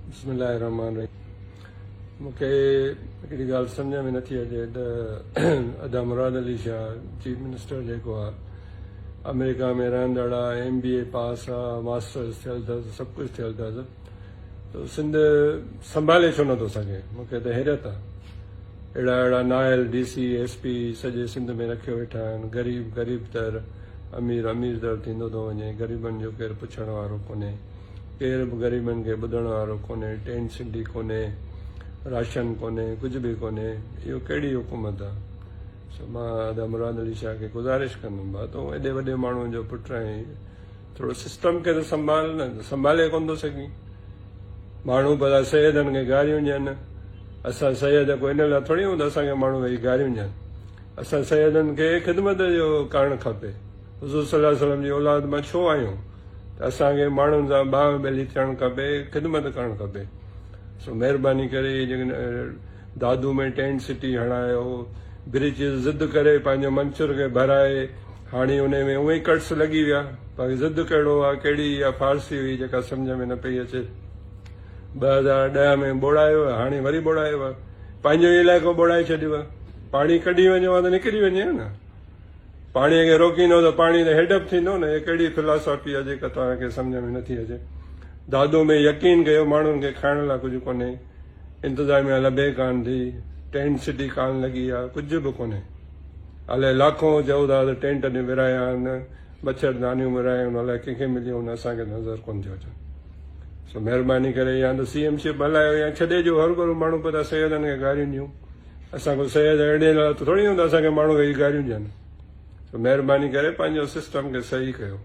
बिस्मिल्लाहिर्रहमानिर्रहीम। मूंखे हिकिड़ी ॻाल्हि सम्झ में नथी अचे त अदा मुराद अली शाह चीफ मिनिस्टर जेको आहे अमेरिका में रहंदड़ आहे, MBA पास आहे, मास्टर्स थियल अथसि, सभु कुझु थियल अथसि, त सिंध संभाले छो नथो सघे? मूंखे त हैरत आहे। अहिड़ा अहिड़ा नायल DC SP सॼे सिंध में रखे वेठा आहिनि। ग़रीब ग़रीब तर, अमीर अमीर तर थींदो थो वञे। ग़रीबनि जो केरु पुछण वारो कोन्हे, केरु बि ग़रीबनि खे ॿुधण वारो कोन्हे। टेंट सिटी कोन्हे, राशन कोन्हे, कुझु बि कोन्हे। इहो कहिड़ी हुकूमत आहे? मां अदा मुराद अली शाह खे गुज़ारिश कंदुमि, भाउ तूं एॾे वॾे माण्हुनि जो पुटु आहीं, थोरो सिस्टम खे त संभाले कोन थो सघीं। माण्हू भला सैयदनि खे गारियूं ॾियनि, असां सैयद कोई इन लाइ थोरी हूंदा असांखे माण्हू वेही गारियूं ॾियनि। असां सैयदनि खे ख़िदमत जो करणु खपे। हुज़ूर सल्लल्लाहु अलैहि वसल्लम जी औलाद मां छो आहियूं त असांखे माण्हुनि सां बाह ॿेली थियणु खपे, ख़िदमत करणु खपे। सो महिरबानी करे जेकॾहिं दादू में टेंट सिटी हणायो, ब्रिज ज़िद करे पंहिंजो मंसूर खे भराए, हाणे उन में उहे ई कट्स लॻी विया। बाक़ी ज़िद कहिड़ो आहे, कहिड़ी इहा फारसी हुई जेका सम्झ में न पई अचे। 2010 में ॿोड़ायो, हाणे वरी ॿोड़ायो आहे। पंहिंजो इलाइक़ो ॿोड़ाए छॾियो आहे। पाणी कढी वञो आहे त निकिरी वञे न। पाणीअ खे रोकींदो त पाणी त हेडअप थींदो न। इहा कहिड़ी फिलोसॉफी आहे जेका तव्हांखे सम्झ में नथी अचे? दादो में यकीन कयो, माण्हुनि खे खाइण लाइ कुझु कोन्हे, इंतिज़ामिया लभे कान थी, टेंट सिटी कान लॻी आहे, कुझु बि कोन्हे। अलाए लाखों चओ था त टेंट में विराया आहिनि, मच्छरदानियूं विरायूं, अलाए कंहिंखे मिलियूं, असांखे नज़र कोन थियो अचे। सो महिरबानी करे या त CM शिप हलायो या छॾे ॾियो। हर को माण्हू पिया सैयदनि खे गारियूं ॾियूं। असां को सैयद अहिड़े लाइ थोरी हूंदा असांखे माण्हू वेही गारियूं ॾियनि। सो महिरबानी करे पंहिंजो सिस्टम खे सही कयो।